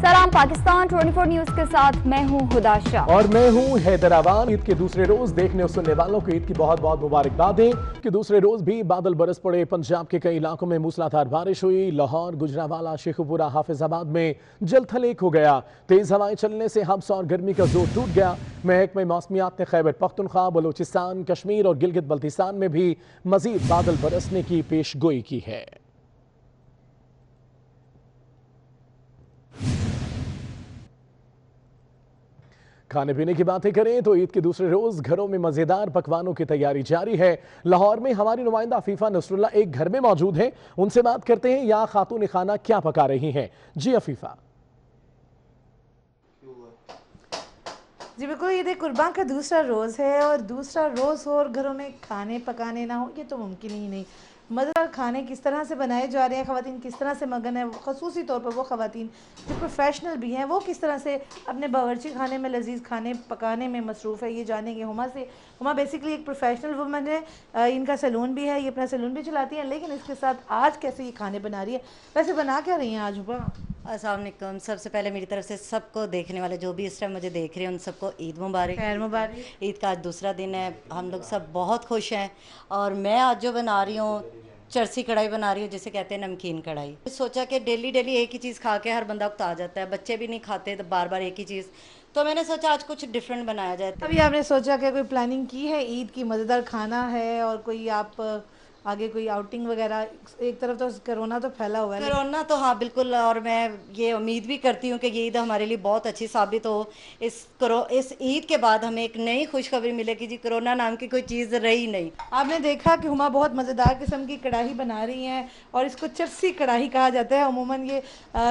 सलाम पाकिस्तान 24 न्यूज के साथ मैं हूं हुदा शाह और मैं हूं हैदराबाद। ईद के दूसरे रोज देखने और सुनने वालों को ईद की बहुत बहुत मुबारकबादें कि दूसरे रोज भी बादल बरस पड़े। पंजाब के कई इलाकों में मूसलाधार बारिश हुई। लाहौर, गुजरांवाला, शेखुपुरा, हाफिजाबाद में जलथल एक हो गया। तेज हवाएं चलने से हब्स और गर्मी का जोर टूट गया। महकमे मौसमियात ने खैबर पख्तूनख्वा, बलूचिस्तान, कश्मीर और गिलगित बल्तिस्तान में भी मजीद बादल बरसने की पेशगोई की है। खाने पीने की बातें करें तो ईद के दूसरे रोज घरों में मजेदार पकवानों की तैयारी जारी है। लाहौर में हमारी नुमाइंदा अफीफा नसरुल्ला एक घर में मौजूद है। उनसे बात करते हैं या खातून खाना क्या पका रही हैं। जी अफीफा। जी बिल्कुल, ईद कुर्बान का दूसरा रोज़ है और दूसरा रोज़ हो और घरों में खाने पकाने ना हो ये तो मुमकिन ही नहीं। मज़ेदार खाने किस तरह से बनाए जा रहे हैं, ख़वातीन किस तरह से मगन है, ख़ुसूसी तौर पर वो ख़वातीन जो प्रोफेशनल भी हैं वो किस तरह से अपने बावर्ची खाने में लजीज़ खाने पकाने में मसरूफ़ है, ये जानेंगे हुमा से। हुमा बेसिकली एक प्रोफेशनल वुमन है, इनका सैलून भी है, ये अपना सैलून भी चलाती हैं, लेकिन इसके साथ आज कैसे ये खाने बना रही है, वैसे बना क्या रही हैं आज हुमा? अस्सलाम वालेकुम। सबसे पहले मेरी तरफ से सबको देखने वाले जो भी इस टाइम मुझे देख रहे हैं उन सबको ईद मुबारक। खैर मुबारक। ईद का आज दूसरा दिन है, हम लोग सब बहुत खुश हैं और मैं आज जो बना रही हूँ चरसी कढ़ाई बना रही हूँ जिसे कहते हैं नमकीन कढ़ाई। सोचा कि डेली डेली एक ही चीज़ खा के हर बंदा उकता जाता है, बच्चे भी नहीं खाते तो बार बार एक ही चीज़, तो मैंने सोचा आज कुछ डिफरेंट बनाया जाए। अभी आपने सोचा कि कोई प्लानिंग की है, ईद की मज़ेदार खाना है और कोई आप आगे कोई आउटिंग वगैरह? एक तरफ तो कोरोना तो फैला हुआ है, कोरोना तो हाँ बिल्कुल, और मैं ये उम्मीद भी करती हूँ कि ये ईद हमारे लिए बहुत अच्छी साबित हो। इस ईद के बाद हमें एक नई खुशखबरी मिलेगी जी, कोरोना नाम की कोई चीज़ रही नहीं। आपने देखा कि हुमा बहुत मज़ेदार किस्म की कढ़ाई बना रही हैं और इसको चरसी कढ़ाई कहा जाता है। अमूमन ये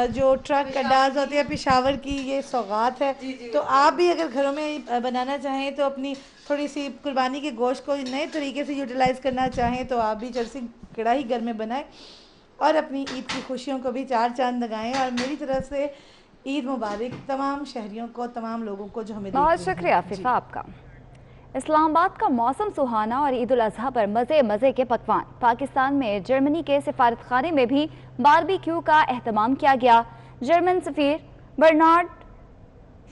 जो ट्रक अंदाज होती है पेशावर की, ये सौगात है। तो आप भी अगर घरों में बनाना चाहें तो अपनी थोड़ी सी कुर्बानी के गोश्त को नए तरीके से यूटिलाइज़ करना चाहें तो आप भी चरसी कढ़ाई घर में बनाएं और अपनी ईद की खुशियों को भी चार चांद लगाएं। और मेरी तरफ से ईद मुबारक तमाम शहरियों को, तमाम लोगों को जो हमें। बहुत शुक्रिया आफिफा आपका। इस्लामाबाद का मौसम सुहाना और ईद उल अजहा पर मज़े मज़े के पकवान। पाकिस्तान में जर्मनी के सिफारतखाने में भी बारबेक्यू का एहतमाम किया गया। जर्मन सफ़ीर बर्नार्ड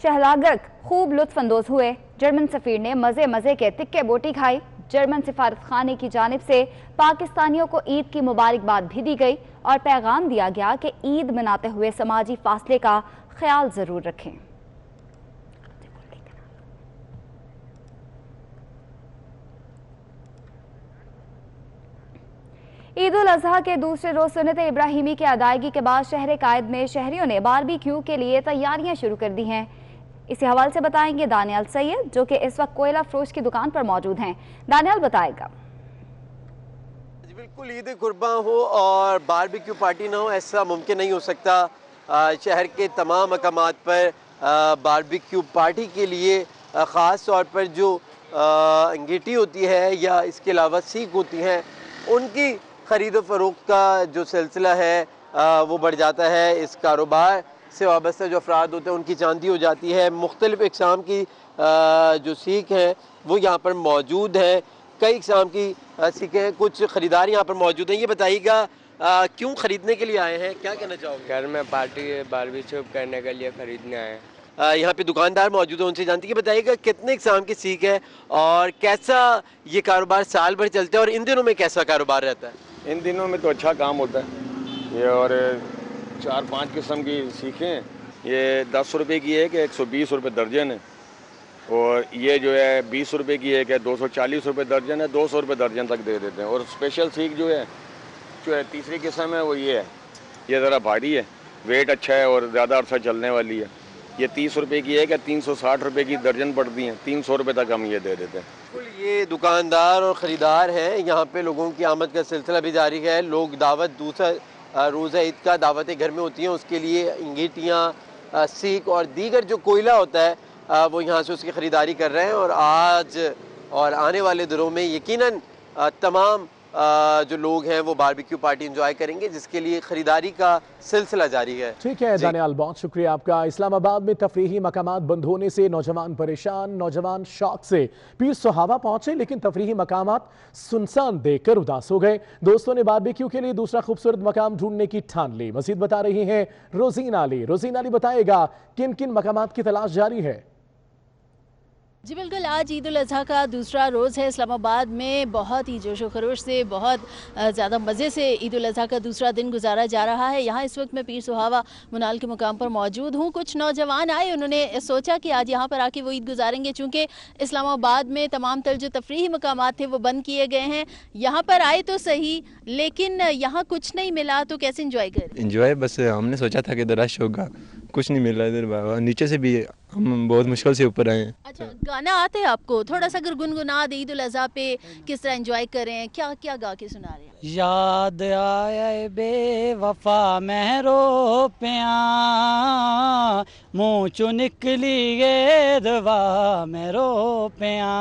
शहलागक खूब लुत्फानंदोज हुए। जर्मन सफ़ीर ने मज़े मज़े के तिक्के बोटी खाई। जर्मन सिफारतखाने की जानिब से पाकिस्तानियों को ईद की मुबारकबाद भी दी गई और पैगाम दिया गया कि ईद मनाते हुए समाजी फासले का ख्याल ज़रूर रखें। ईद उल अजहा के दूसरे रोज सुन्नत इब्राहिमी की अदायगी के बाद शहर कायद में शहरियों ने बारबेक्यू के लिए तैयारियां शुरू कर दी हैं। इसी हवाले से बताएंगे दानियाल सैयद जो कि इस वक्त कोयला फरोश की दुकान पर मौजूद हैं। दानियाल बताएगा। बिल्कुल, ईद कुर्बान हो और बारबेक्यू पार्टी ना हो ऐसा मुमकिन नहीं हो सकता। शहर के तमाम मकामात पर बारबेक्यू पार्टी के लिए ख़ास तौर पर जो अंगीठी होती है या इसके अलावा सीख होती हैं उनकी ख़रीद फ़रोख्त का जो सिलसिला है वो बढ़ जाता है। इस कारोबार से वाबस्ता जो अफराद होते हैं उनकी चांदी हो जाती है। मुख्तलिफ़ इक़साम की जो सीख हैं वो यहाँ पर मौजूद हैं। कई इक़साम की सीखें, कुछ ख़रीदार यहाँ पर मौजूद हैं। ये बताइएगा क्यों ख़रीदने के लिए आए हैं, क्या कहना चाहोगे? घर में पार्टी बारबेक्यू करने के लिए ख़रीदने आए हैं। यहाँ पे दुकानदार मौजूद हैं, उनसे जानते हैं कि बताइएगा कितने इक़साम की सीख है और कैसा ये कारोबार साल भर चलता है और इन दिनों में कैसा कारोबार रहता है? इन दिनों में तो अच्छा काम होता है ये, और 4-5 किस्म की सीखें। ये 10 रुपये की एक है, 120 रुपये दर्जन है, और ये जो है 20 रुपये की एक है, 240 रुपये दर्जन है, 200 रुपये दर्जन तक दे देते हैं। और स्पेशल सीख जो है तीसरी किस्म है वो ये है, ये ज़रा भारी है, वेट अच्छा है और ज़्यादा अर्सा चलने वाली है। ये 30 रुपये की एक है, 360 रुपये की दर्जन पड़ती हैं, 300 रुपये तक हम ये दे देते हैं। ये दुकानदार और ख़रीदार हैं, यहाँ पे लोगों की आमद का सिलसिला भी जारी है। लोग दावत, दूसरा रोज़ा ईद का दावतें घर में होती हैं, उसके लिए अंगीठियाँ, सीख और दीगर जो कोयला होता है वो यहाँ से उसकी ख़रीदारी कर रहे हैं। और आज और आने वाले दिनों में यकीनन तमाम जो लोग हैं वो बारबेक्यू पार्टी एंजॉय करेंगे, जिसके लिए खरीदारी का सिलसिला जारी है। ठीक है दानियाल, बहुत शुक्रिया आपका। इस्लामाबाद में तफरीही मकामात बंद होने से नौजवान परेशान, नौजवान शौक से पीर सुहावा पहुंचे, लेकिन तफरीही मकामात सुनसान देखकर उदास हो गए। दोस्तों ने बारबेक्यू के लिए दूसरा खूबसूरत मकाम ढूंढने की ठान ली। मजीद बता रही हैं रोजीना अली। रोजीना अली बताएगा किन किन मकामात की तलाश जारी है। जी बिल्कुल, आज ईद उल अज़हा का दूसरा रोज़ है। इस्लामाबाद में बहुत ही जोशो खरोश से, बहुत ज़्यादा मज़े से ईद उल अज़हा का दूसरा दिन गुजारा जा रहा है। यहाँ इस वक्त मैं पीर सुहावा मुनाल के मुकाम पर मौजूद हूँ। कुछ नौजवान आए, उन्होंने सोचा कि आज यहाँ पर आके वो ईद गुजारेंगे। चूँकि इस्लामाबाद में तमाम तर जो तफरीही मकामात थे वो बंद किए गए हैं। यहाँ पर आए तो सही, लेकिन यहाँ कुछ नहीं मिला, तो कैसे इंजॉय करें? इंजॉय बस हमने सोचा था कि इधर रश होगा, कुछ नहीं मिल रहा इधर बाबा। नीचे से भी हम बहुत मुश्किल से ऊपर आए हैं। अच्छा, गाना आते हैं आपको? थोड़ा सा अगर गुनगुना दे, ईद उल अज़हा पे किस तरह एंजॉय करें, क्या क्या गा के सुना रहे हैं? याद आया बेवफा महरो पिया, मुँह चो निकली ये दवा मेरो पिया।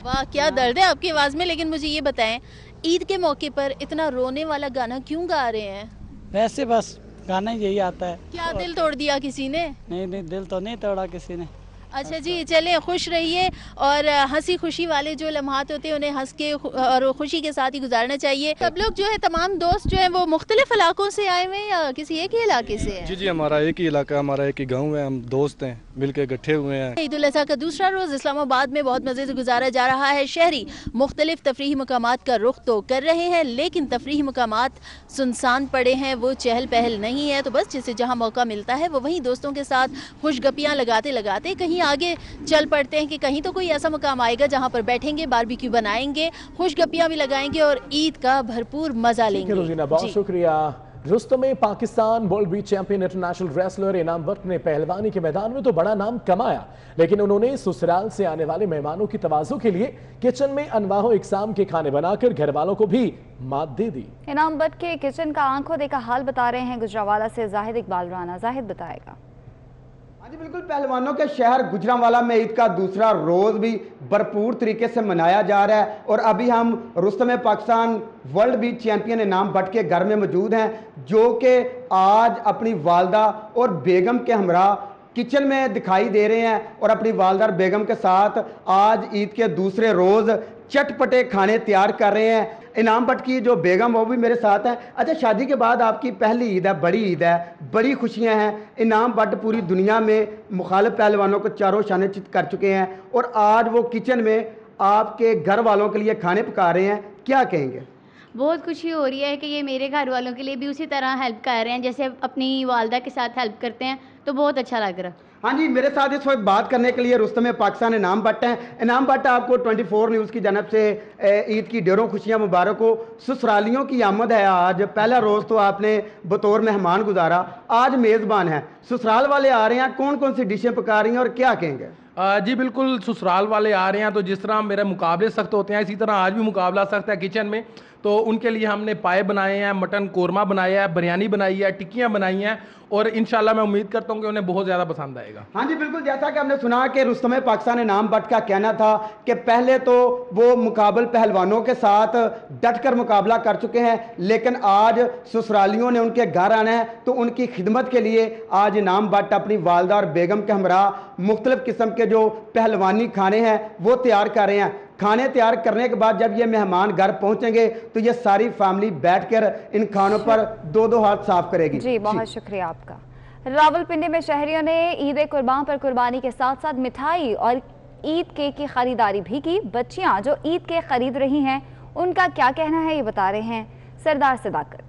वाह, क्या दर्द है आपकी आवाज़ में। लेकिन मुझे ये बताएं, ईद के मौके पर इतना रोने वाला गाना क्यों गा रहे हैं? वैसे बस गाना यही आता है। क्या दिल तोड़ दिया किसी ने? नहीं नहीं, दिल तो नहीं तोड़ा किसी ने। अच्छा जी, चलें, खुश रहिए और हंसी खुशी वाले जो लम्हात होते हैं उन्हें हंस के और खुशी के साथ ही गुजारना चाहिए। सब लोग जो है, तमाम दोस्त जो हैं वो मुख्तलिफ इलाकों से आए हुए हैं या किसी एक ही इलाके से हैं? जी जी, हमारा एक ही इलाका, हमारा एक ही गांव है, हम दोस्त हैं, मिलकर इकट्ठे हुए हैं। ईद उल अज़हा का दूसरा रोज़ इस्लामाबाद में बहुत मज़े से गुजारा जा रहा है। शहरी मुख्तलिफ तफरीही मकामात का रुख तो कर रहे हैं, लेकिन तफरीही मकामात सुनसान पड़े हैं, वो चहल पहल नहीं है। तो बस जिसे जहाँ मौका मिलता है वो वहीं दोस्तों के साथ खुशगपियाँ लगाते लगाते कहीं आगे चल पड़ते हैं कि कहीं तो कोई ऐसा मकाम आएगा जहाँ पर बैठेंगे, बारबेक्यू बनाएंगे, खुशगपियाँ भी लगाएंगे और ईद का भरपूर मजा लेंगे। बहुत शुक्रिया। रुस्तम में पाकिस्तान वर्ल्ड बीच चैंपियन इंटरनेशनल रेसलर इनाम बख्श ने पहलवानी के मैदान में तो बड़ा नाम कमाया, लेकिन उन्होंने ससुराल से आने वाले मेहमानों की तवाज़ु के लिए किचन में अनवाहो इकसाम के खाने बनाकर घर वालों को भी मात दे दी। इनाम बख्श के किचन का आंखों देखा हाल बता रहे हैं गुजरावाला से जाहिद इकबाल राना। जाहिद बताएगा। जी बिल्कुल, पहलवानों के शहर गुजरांवाला में ईद का दूसरा रोज़ भी भरपूर तरीके से मनाया जा रहा है। और अभी हम रुस्तम पाकिस्तान वर्ल्ड बीच चैंपियन इनाम भट्ट के घर में मौजूद हैं, जो कि आज अपनी वालदा और बेगम के हमरा किचन में दिखाई दे रहे हैं और अपनी वालदा और बेगम के साथ आज ईद के दूसरे रोज़ चटपटे खाने तैयार कर रहे हैं। इनाम भट्ट की जो बेगम वो भी मेरे साथ हैं। अच्छा, शादी के बाद आपकी पहली ईद है, बड़ी ईद है, बड़ी खुशियां हैं। इनाम भट्ट पूरी दुनिया में मुखालिफ पहलवानों को चारों शाने चित कर चुके हैं और आज वो किचन में आपके घर वालों के लिए खाने पका रहे हैं, क्या कहेंगे? बहुत खुशी हो रही है कि ये मेरे घर वालों के लिए भी उसी तरह हेल्प कर रहे हैं जैसे अपनी वालदा के साथ हेल्प करते हैं, तो बहुत अच्छा लग रहा है। हाँ जी, मेरे साथ इस वक्त बात करने के लिए रुस्तम पाकिस्तान इनाम भट्ट हैं। इनाम भट्ट, आपको 24 न्यूज़ की जानब से ईद की ढेरों खुशियाँ मुबारक हो। ससुरालियों की आमद है आज, पहला रोज़ तो आपने बतौर मेहमान गुजारा, आज मेज़बान है, ससुराल वाले आ रहे हैं, कौन कौन सी डिशें पका रही हैं और क्या कहेंगे? जी बिल्कुल, ससुराल वाले आ रहे हैं, तो जिस तरह मेरे मुकाबले सख्त होते हैं इसी तरह आज भी मुकाबला सख्त है किचन में। तो उनके लिए हमने पाए बनाए हैं, मटन कोरमा बनाया है, बिरयानी बनाई है, टिक्कियाँ बनाई हैं और इंशाल्लाह मैं उम्मीद करता हूँ कि उन्हें बहुत ज़्यादा पसंद आएगा। हाँ जी बिल्कुल, जैसा कि हमने सुना कि रुस्तम पाकिस्तान इनाम भट्ट का कहना था कि पहले तो वो मुकाबल पहलवानों के साथ डट कर मुकाबला कर चुके हैं, लेकिन आज ससुरालियों ने उनके घर आना है तो उनकी खिदमत के लिए आज इनाम भट्ट अपनी वालदा और बेगम के हमरा मुख्तलिफ किस्म के जो पहलवानी खाने हैं वो तैयार कर रहे हैं। खाने तैयार करने के बाद जब ये मेहमान घर पहुंचेंगे तो ये सारी फैमिली बैठकर इन खानों पर दो दो हाथ साफ करेगी। जी बहुत शुक्रिया आपका। रावलपिंडी में शहरियों ने ईद कुर्बान पर कुर्बानी के साथ साथ मिठाई और ईद केक की खरीदारी भी की। बच्चियां जो ईद केक खरीद रही हैं उनका क्या कहना है ये बता रहे हैं सरदार सदाकत।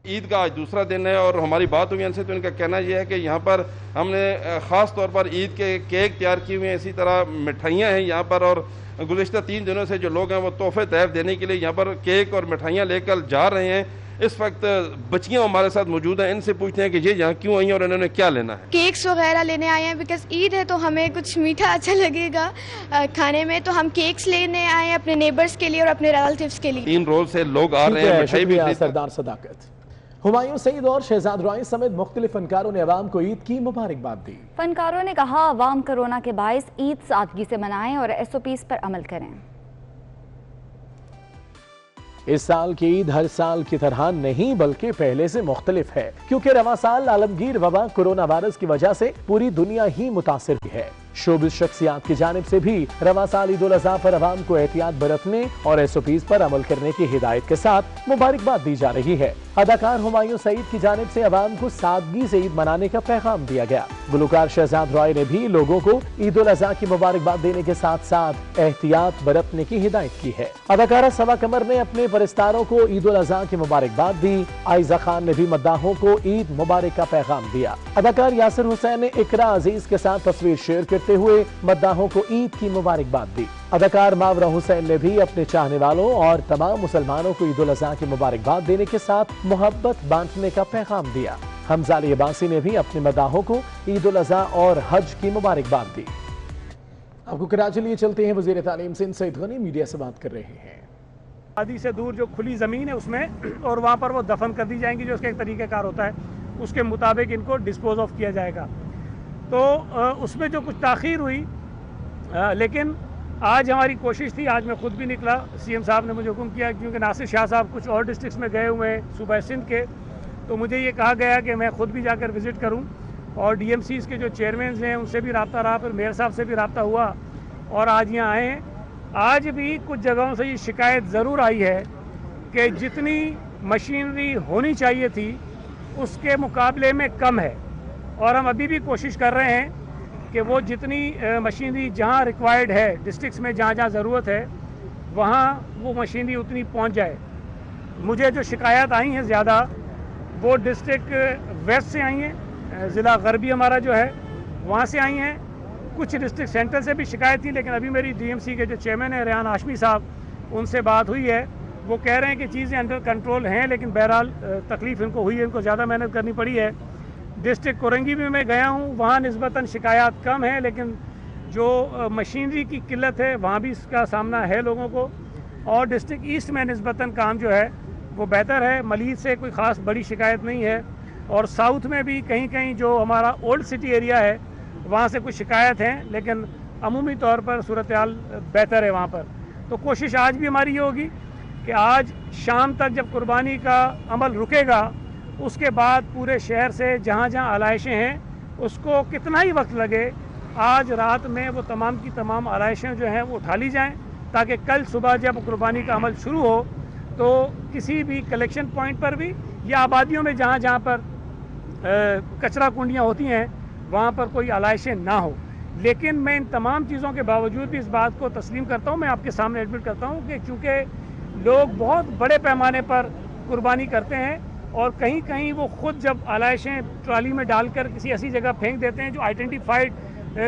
ईद का आज दूसरा दिन है और हमारी बात हुई इनसे तो इनका कहना यह है कि यहाँ पर हमने ख़ास तौर पर ईद के केक तैयार किए हुए हैं, इसी तरह मिठाइयाँ हैं यहाँ पर और गुज़िश्ता 3 दिनों से जो लोग हैं वो तोहफे तहफ़ देने के लिए यहाँ पर केक और मिठाइयाँ लेकर जा रहे हैं। इस वक्त बच्चियाँ हमारे साथ मौजूद हैं, इनसे पूछते हैं कि ये यहाँ क्यों आई हैं और इन्होंने क्या लेना है। केक्स वगैरह लेने आए हैं बिकॉज ईद है तो हमें कुछ मीठा अच्छा लगेगा खाने में, तो हम केक्स लेने आए हैं अपने नेबर्स के लिए और अपने रिलेटिव्स के लिए। 3 रोज से लोग आ रहे हैं, मिठाई भी। सरदार सदाकत। हुमायूं सईद और शहजाद रॉय समेत मुख्तलिफ फनकारों ने अवाम को ईद की मुबारकबाद दी। फनकारों ने कहा अवाम कोरोना के बायस ईद सादगी से मनाएं और SOPs पर अमल करें। इस साल की ईद हर साल की तरह नहीं बल्कि पहले से मुख्तलिफ है, क्योंकि रवां साल आलमगीर वबा कोरोना वायरस की वजह से पूरी दुनिया ही मुतासिर हुई है। शोबिस शख्सियात की जानिब से भी रवां साल ईद उल अज़हा पर अवाम को एहतियात बरतने और SOPs पर अमल करने की हिदायत के साथ मुबारकबाद दी जा रही है। अदाकार हुमायूं सईद की जानिब से अवाम को सादगी से ईद मनाने का पैगाम दिया गया। गुलकार शहजाद रॉय ने भी लोगों को ईद उल अज़हा की मुबारकबाद देने के साथ साथ एहतियात बरतने की हिदायत की है। अदाकारा सवा कमर ने अपने परिस्तारों को ईद उल अज़हा की मुबारकबाद दी। आयजा खान ने भी मद्दाहों को ईद मुबारक का पैगाम दिया। अदाकार यासिर हुसैन ने इकरा अजीज के साथ तस्वीर शेयर करते हुए मद्दाहों को ईद की मुबारकबाद दी। अदाकार मावरा हुसैन ने भी अपने चाहने वालों और तमाम मुसलमानों को ईद उल अज़हा की मुबारकबाद देने के साथ मोहब्बत बांटने का पैगाम दिया। हमजा अली अब्बासी ने भी अपने मद्दाहों को ईद उल अज़हा और हज की मुबारकबाद दी। आपको कराची लिए चलते हैं। वज़ीर तालीम सिंध सईद गनी मीडिया से बात कर रहे हैं। आदि से दूर जो खुली ज़मीन है उसमें और वहाँ पर वो दफन कर दी जाएंगी, जो उसका एक तरीक़ाकार होता है, उसके मुताबिक इनको डिस्पोज ऑफ किया जाएगा। तो उसमें जो कुछ ताख़ीर हुई, लेकिन आज हमारी कोशिश थी, आज मैं खुद भी निकला, CM साहब ने मुझे हुक्म किया, क्योंकि नासिर शाह साहब कुछ और डिस्ट्रिक्ट्स में गए हुए हैं सूबा सिंध के, तो मुझे ये कहा गया कि मैं खुद भी जाकर विज़िट करूं और DMCs के जो चेयरमैन हैं उनसे भी रब्ता रहा, फिर मेयर साहब से भी रब्ता हुआ और आज यहाँ आए हैं। आज भी कुछ जगहों से ये शिकायत ज़रूर आई है कि जितनी मशीनरी होनी चाहिए थी उसके मुकाबले में कम है, और हम अभी भी कोशिश कर रहे हैं कि वो जितनी मशीनरी जहाँ रिक्वायर्ड है, डिस्ट्रिक्ट्स में जहाँ जहाँ ज़रूरत है वहाँ वो मशीनरी उतनी पहुँच जाए। मुझे जो शिकायत आई हैं ज़्यादा वो डिस्ट्रिक्ट वेस्ट से आई हैं, ज़िला गरबी हमारा जो है वहाँ से आई हैं। कुछ डिस्ट्रिक्ट सेंटर से भी शिकायत थी, लेकिन अभी मेरी DMC के जो चेयरमैन है रेहान हाशमी साहब, उनसे बात हुई है, वो कह रहे हैं कि चीज़ें अंडर कंट्रोल हैं, लेकिन बहरहाल तकलीफ़ इनको हुई है, इनको ज़्यादा मेहनत करनी पड़ी है। डिस्ट्रिक्ट कोरंगी भी मैं गया हूँ, वहाँ निस्बतन शिकायत कम है, लेकिन जो मशीनरी की किल्लत है वहाँ भी इसका सामना है लोगों को। और डिस्ट्रिक्ट ईस्ट में निस्बतन काम जो है वो बेहतर है, मलीद से कोई ख़ास बड़ी शिकायत नहीं है। और साउथ में भी कहीं कहीं जो हमारा ओल्ड सिटी एरिया है वहाँ से कुछ शिकायत हैं, लेकिन अमूमी तौर पर सूरत हाल बेहतर है वहाँ पर। तो कोशिश आज भी हमारी ये होगी कि आज शाम तक जब कुर्बानी का अमल रुकेगा उसके बाद पूरे शहर से जहाँ जहाँ आलाइशें हैं उसको कितना ही वक्त लगे, आज रात में वो तमाम की तमाम आलाइशें जो हैं वो उठा ली जाएं, ताकि कल सुबह जब कुर्बानी का अमल शुरू हो तो किसी भी कलेक्शन पॉइंट पर भी या आबादियों में जहाँ जहाँ पर कचरा कुंडियाँ होती हैं वहाँ पर कोई आलाइशें ना हो। लेकिन मैं इन तमाम चीज़ों के बावजूद भी इस बात को तस्लीम करता हूँ, मैं आपके सामने एडमिट करता हूँ कि चूँकि लोग बहुत बड़े पैमाने पर कुर्बानी करते हैं और कहीं कहीं वो खुद जब आलाइशें ट्राली में डालकर किसी ऐसी जगह फेंक देते हैं जो आइडेंटिफाइड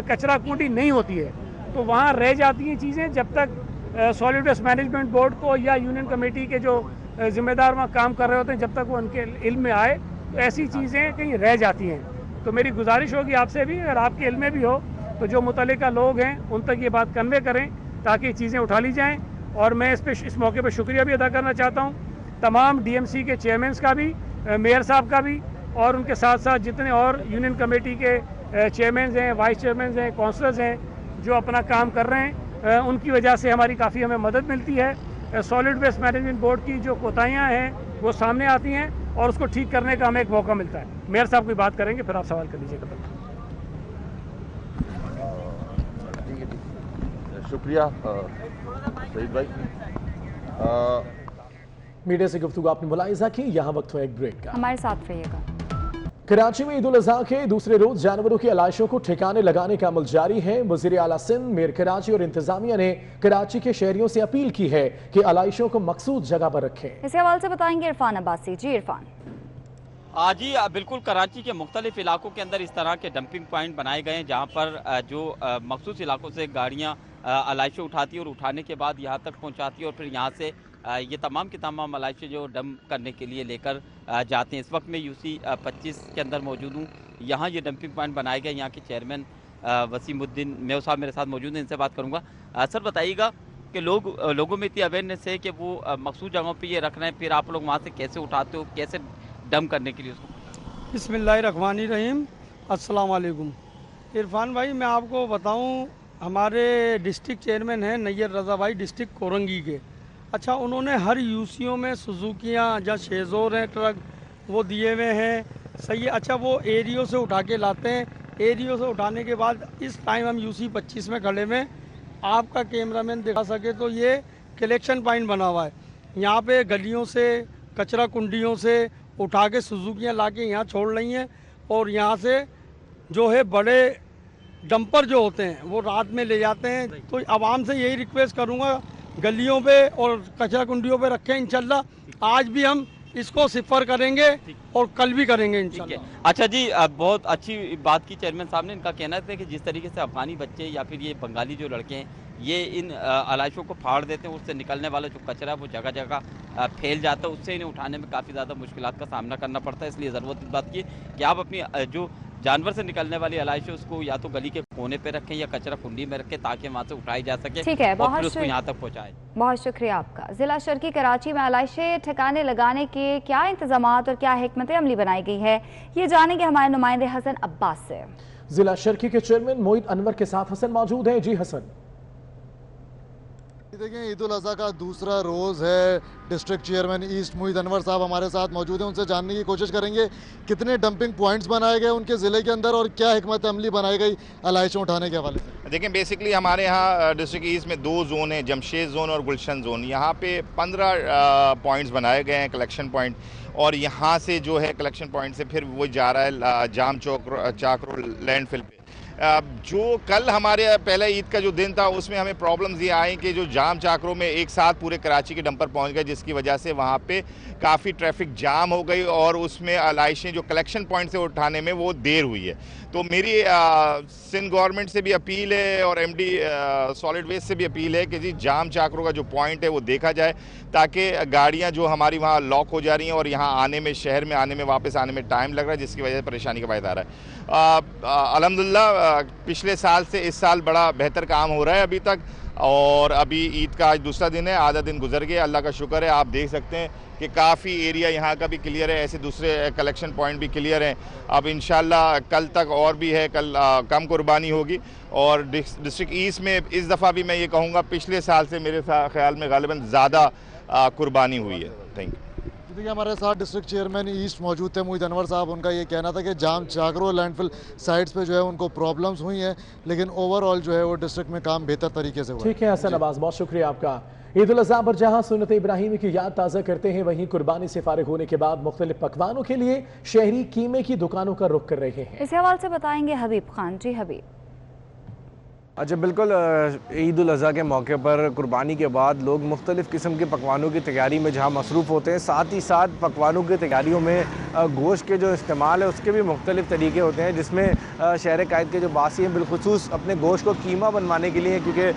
कचरा कुंडी नहीं होती है, तो वहाँ रह जाती हैं चीज़ें। जब तक सॉलिड वेस्ट मैनेजमेंट बोर्ड को या यूनियन कमेटी के जो जिम्मेदार वहाँ काम कर रहे होते हैं, जब तक वो उनके इल्म में आए तो ऐसी चीज़ें कहीं रह जाती हैं। तो मेरी गुजारिश होगी आपसे भी, अगर आपके इल्म में भी हो तो जो मुतल्लिका लोग हैं उन तक ये बात कन्वे करें ताकि चीज़ें उठा ली जाएँ। और मैं इस मौके पर शुक्रिया भी अदा करना चाहता हूँ तमाम DMC के चेयरमैन का भी, मेयर साहब का भी, और उनके साथ साथ जितने और यूनियन कमेटी के चेयरमैन हैं, वाइस चेयरमैन हैं, काउंसलर्स हैं जो अपना काम कर रहे हैं, उनकी वजह से हमारी काफ़ी हमें मदद मिलती है। सॉलिड वेस्ट मैनेजमेंट बोर्ड की जो कोताहियाँ हैं वो सामने आती हैं और उसको ठीक करने का हमें एक मौका मिलता है। मेयर साहब की बात करेंगे, फिर आप सवाल कर लीजिएगा। शुक्रिया सईद भाई। मीडिया से गुफ्तगू आपने मुलाहिजा की। यहाँ वक्त हुआ एक ब्रेक का, हमारे साथ रहिएगा। कराची में ईद उल अज़हा के दूसरे रोज जानवरों की आलाइशों को ठिकाने लगाने का अमल जारी है। वज़ीर आला सिंध, मेयर कराची और इंतजामिया ने कराची के शहरियों से अपील की है कि आलाइशों को मकसूद जगह पर रखें। इस हवाले से बताएंगे इरफान अब्बासी। जी इरफान। जी बिल्कुल, कराची के मुख्तलिफ इलाकों के अंदर इस तरह के डंपिंग पॉइंट बनाए गए हैं जहाँ पर जो मखसूस इलाकों से गाड़ियाँ आलाइशें उठाती है और उठाने के बाद यहाँ तक पहुँचाती है और फिर यहाँ से ये तमाम की तमाम आलाइशें जो डंप करने के लिए लेकर जाते हैं। इस वक्त मैं UC 25 के अंदर मौजूद हूँ। यहाँ ये डंपिंग पॉइंट बनाए गए, यहाँ के चेयरमैन वसीमुद्दीन मेव साहब मेरे साथ मौजूद हैं, इनसे बात करूँगा। सर बताइएगा कि लोगों में इतनी अवेयरनेस है कि वो मखसूस जगहों पर ये रख रहे हैं, फिर आप लोग वहाँ से कैसे उठाते हो, कैसे डंप करने के लिए उसको? बिस्मिल्लाहिर्रहमानिर्रहीम, अस्सलाम वालेकुम। इरफान भाई, मैं आपको बताऊं, हमारे डिस्ट्रिक्ट चेयरमैन हैं नैयर रज़ा भाई, डिस्ट्रिक्ट कोरंगी के। अच्छा उन्होंने हर यूसीओ में सुजुकियाँ या शेजोर हैं ट्रक वो दिए हुए हैं, सही है। अच्छा वो एरियो से उठा के लाते हैं, एरियो से उठाने के बाद इस टाइम हम यूसी 25 में खड़े में, आपका कैमरामैन दिखा सके तो ये कलेक्शन पॉइंट बना हुआ है। यहाँ पे गलियों से कचरा कुंडियों से उठा के सुजुकियाँ ला के यहाँ छोड़ रही हैं और यहाँ से जो है बड़े डंपर जो होते हैं वो रात में ले जाते हैं। तो आवाम से यही रिक्वेस्ट करूँगा गलियों पे और कचरा कुंडियों पे रखें। इंशाल्लाह आज भी हम इसको सिफर करेंगे और कल भी करेंगे इंशाल्लाह। अच्छा जी, बहुत अच्छी बात की चेयरमैन साहब ने। इनका कहना है कि जिस तरीके से अफगानी बच्चे या फिर ये बंगाली जो लड़के हैं ये इन आलाइशों को फाड़ देते हैं, उससे निकलने वाला जो कचरा वो जगह जगह फैल जाता है, उससे इन्हें उठाने में काफ़ी ज़्यादा मुश्किलात का सामना करना पड़ता है। इसलिए ज़रूरत इस बात की कि आप अपनी जो जानवर से निकलने वाली आलाइश है उसको या तो गली के कोने पे रखें या कचरा कुंडी में रखें ताकि वहाँ से उठाई जा सके। ठीक है, और फिर उसको यहाँ तक पहुँचाए। बहुत शुक्रिया आपका। जिला शर्की कराची में आलाइशें ठिकाने लगाने के क्या इंतजाम और क्या हिकमत अमली बनाई गई है, ये जानेंगे हमारे नुमाइंदे हसन अब्बास से। जिला शर्की के चेयरमैन मोहित अनवर के साथ हसन मौजूद हैं। जी हसन। देखें ईद उल अज़हा का दूसरा रोज़ है, डिस्ट्रिक्ट चेयरमैन ईस्ट मोहित अनवर साहब हमारे साथ मौजूद हैं। उनसे जानने की कोशिश करेंगे कितने डंपिंग पॉइंट्स बनाए गए उनके ज़िले के अंदर और क्या हिकमत अमली बनाई गई आलाइशों उठाने के हवाले से। देखें बेसिकली हमारे यहाँ डिस्ट्रिक्ट ईस्ट में 2 जोन हैं, जमशेद जोन और गुलशन जोन। यहाँ पे 15 पॉइंट्स बनाए गए हैं कलेक्शन पॉइंट, और यहाँ से जो है कलेक्शन पॉइंट से फिर वो जा रहा है जाम चाकरो लैंडफिल पे। जो कल हमारे पहले ईद का जो दिन था उसमें हमें प्रॉब्लम्स ये आई कि जो जाम चाकरों में एक साथ पूरे कराची के डंपर पहुंच गए, जिसकी वजह से वहाँ पे काफ़ी ट्रैफिक जाम हो गई और उसमें आलाइशें जो कलेक्शन पॉइंट से उठाने में वो देर हुई है। तो मेरी सिंध गवर्नमेंट से भी अपील है और एमडी सॉलिड वेस्ट से भी अपील है कि जी जाम चाकरों का जो पॉइंट है वो देखा जाए ताकि गाड़ियाँ जो हमारी वहाँ लॉक हो जा रही हैं और यहाँ आने में, शहर में आने में, वापस आने में टाइम लग रहा है, जिसकी वजह से परेशानी का बायस आ रहा है। अल्हम्दुलिल्लाह पिछले साल से इस साल बड़ा बेहतर काम हो रहा है अभी तक, और अभी ईद का आज दूसरा दिन है, आधा दिन गुजर गया, अल्लाह का शुक्र है। आप देख सकते हैं कि काफ़ी एरिया यहाँ का भी क्लियर है, ऐसे दूसरे कलेक्शन पॉइंट भी क्लियर हैं। अब इंशाल्लाह कल तक और भी है, कल कम कुर्बानी होगी। और डिस्ट्रिक्ट ईस्ट में इस दफ़ा भी मैं ये कहूँगा पिछले साल से मेरे ख्याल में गालिबन ज़्यादा कुर्बानी हुई है। Thank you. देखिए हमारे साथ डिस्ट्रिक्ट चेयरमैन ईस्ट मौजूद थे मोहित अनवर साहब। उनका ये कहना था कि जाम चाकरो लैंडफिल साइट्स पे जो है उनको प्रॉब्लम्स हुई हैं, लेकिन ओवरऑल जो है वो डिस्ट्रिक्ट में काम बेहतर तरीके से हुआ। ठीक है हसन अब्बास, बहुत शुक्रिया आपका। ईद उल अज़हा पर जहां सुन्नत इब्राहिमी की याद ताज़ा करते हैं, वहीं कुर्बानी से फारिग होने के बाद मुख्तलिफ पकवानों के लिए शहरी कीमे की दुकानों का रुख कर रहे हैं। इस हवाले से बताएंगे हबीब खान। जी हबीब। अच्छा बिल्कुल, ईद उल अज़हा के मौके पर कुर्बानी के बाद लोग मुख्तलिफ़ किस्म के पकवानों की तैयारी में जहाँ मसरूफ़ होते हैं, साथ ही साथ पकवानों की तैयारियों में गोश्त के जो इस्तेमाल है उसके भी मुख्तलिफ़ तरीके होते हैं, जिसमें शहर कायद के जो बासी हैं बिलखुसूस अपने गोश्त को कीमा बनवाने के लिए, क्योंकि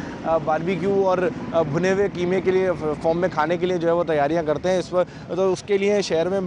बारबेक्यू और भुने हुए कीमे के लिए फॉर्म में खाने के लिए जो है वो तैयारियाँ करते हैं इस वक्त। तो उसके लिए शहर में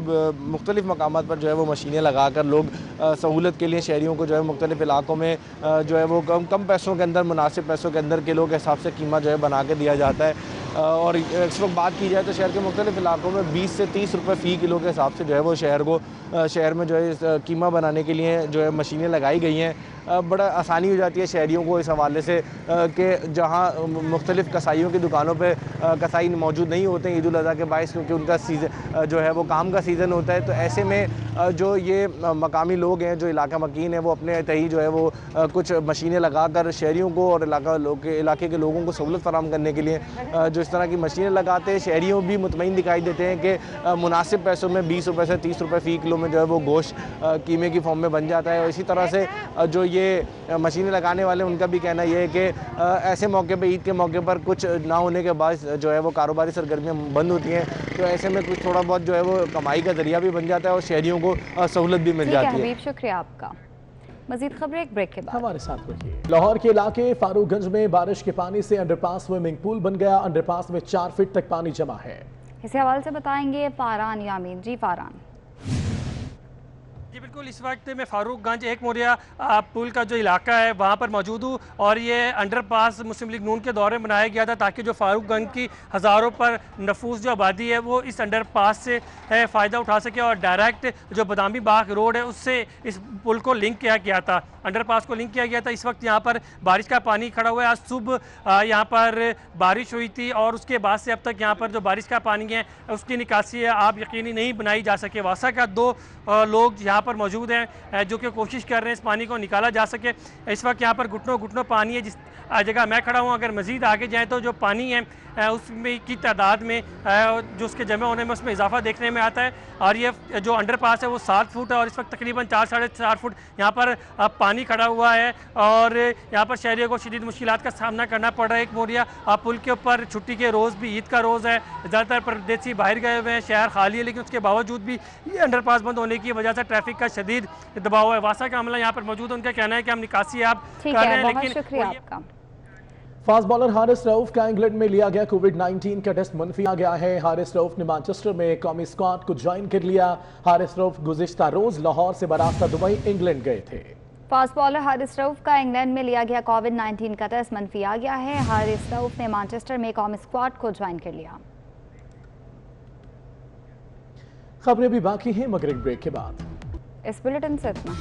मुख्तलिफ़ मकामात पर जो है वो मशीनें लगा कर लोग सहूलत के लिए शहरियों को जो है मुख्तलिफ़ इलाकों में जो है वो कम पैसों के अंदर, मुनासिब पैसों के अंदर किलो के हिसाब से कीमा जो है बना के दिया जाता है। और इस वक्त बात की जाए तो शहर के मुख्तलिफ़ इलाकों में 20 से 30 रुपये फ़ी किलो के हिसाब से जो है वो शहर में जो है कीमा बनाने के लिए जो है मशीनें लगाई गई हैं। बड़ा आसानी हो जाती है शहरियों को इस हवाले से कि जहाँ मुख्तलिफ़ कसाईयों की दुकानों पे कसाई मौजूद नहीं होते हैं ईद उल अज़हा के बायस, क्योंकि उनका सीज़न जो है वो काम का सीज़न होता है। तो ऐसे में जो ये मकामी लोग हैं, जो इलाका मकीन है, वो अपने तही जो है वो कुछ मशीनें लगा कर शहरियों को और इलाके के लोगों को सहूलत फराहम करने के लिए जो इस तरह की मशीनें लगाते हैं, शहरियों भी मुतमईन दिखाई देते हैं कि मुनासिब पैसों में 20 रुपये से 30 रुपये फ़ी किलो में जो है वो गोश्त कीमे की फॉर्म में बन जाता है। और इसी तरह से जो ये मशीनें लगाने वाले उनका भी कहना यह है कि ऐसे मौके पे, ईद के मौके पर कुछ ना होने के बाद जो है वो कारोबारी सरगर्मियाँ बंद होती हैं, तो ऐसे में कुछ थोड़ा बहुत जो है वो कमाई का जरिया भी बन जाता है और शहरियों को सहूलत भी मिल जाती है। हबीब, शुक्रिया आपका। मजीद खबरें एक ब्रेक के बाद हमारे साथ रहिए। लाहौर के इलाके फारूकगंज में बारिश के पानी से अंडरपास स्विमिंग पूल बन गया। अंडरपास में 4 फीट तक पानी जमा है। इस हवाले से बताएंगे फारान यामीन। जी फारान। जी बिल्कुल, इस वक्त मैं फारूकगंज एक मोरिया पुल का जो इलाका है वहाँ पर मौजूद हूँ और ये अंडरपास मुस्लिम लीग नून के दौरे बनाया गया था ताकि जो फारूकगंज की हज़ारों पर नफूस जो आबादी है वो इस अंडरपास से फ़ायदा उठा सके और डायरेक्ट जो बदामी बाग रोड है उससे इस पुल को लिंक किया गया था, अंडरपास को लिंक किया गया था। इस वक्त यहाँ पर बारिश का पानी खड़ा हुआ है। आज सुबह यहाँ पर बारिश हुई थी और उसके बाद से अब तक यहाँ पर जो बारिश का पानी है उसकी निकासी है आप यकीनी नहीं बनाई जा सके। वासा का 2 लोग यहाँ पर मौजूद हैं जो कि कोशिश कर रहे हैं इस पानी को निकाला जा सके। इस वक्त यहाँ पर घुटनों घुटनों पानी है। जिस जगह मैं खड़ा हूँ अगर मज़ीद आगे जाएँ तो जो पानी है उसमें की तादाद में जो उसके जमा होने में उसमें इजाफा देखने में आता है और ये जो अंडरपास है वो 7 फुट है और इस वक्त तकरीबन 4 साढ़े 4 फुट यहाँ पर पानी खड़ा हुआ है और यहाँ पर शहरियों को शदीद मुश्किलात का सामना करना पड़ रहा है। एक मोरिया पुल के ऊपर छुट्टी के रोज़ भी ईद का रोज़ है, ज़्यादातर परदेसी बाहर गए हुए हैं, शहर खाली है, लेकिन उसके बावजूद भी ये अंडरपास बंद होने की वजह से ट्रैफिक का शदीद दबाव है। वासा का अमला यहाँ पर मौजूद है, उनका कहना है कि हम निकासी आप कर रहे हैं लेकिन फास्ट बॉलर हारिस रऊफ का इंग्लैंड में लिया गया कोविड-19 का टेस्ट मनफी आ गया है। हारिस रऊफ ने मैनचेस्टर में कौमी स्क्वाड को ज्वाइन कर लिया। हारिस रऊफ गुज़िश्ता रोज लाहौर से बरास्ता दुबई इंग्लैंड गए थे। फास्ट बॉलर हारिस रऊफ का इंग्लैंड में लिया गया कोविड-19 का टेस्ट मनफी आ गया है। हारिस रऊफ ने मैनचेस्टर में कौमी स्क्वाड को ज्वाइन कर लिया। खबरें भी बाकी हैं मगर एक ब्रेक के बाद। इस बुलेटिन से इतना।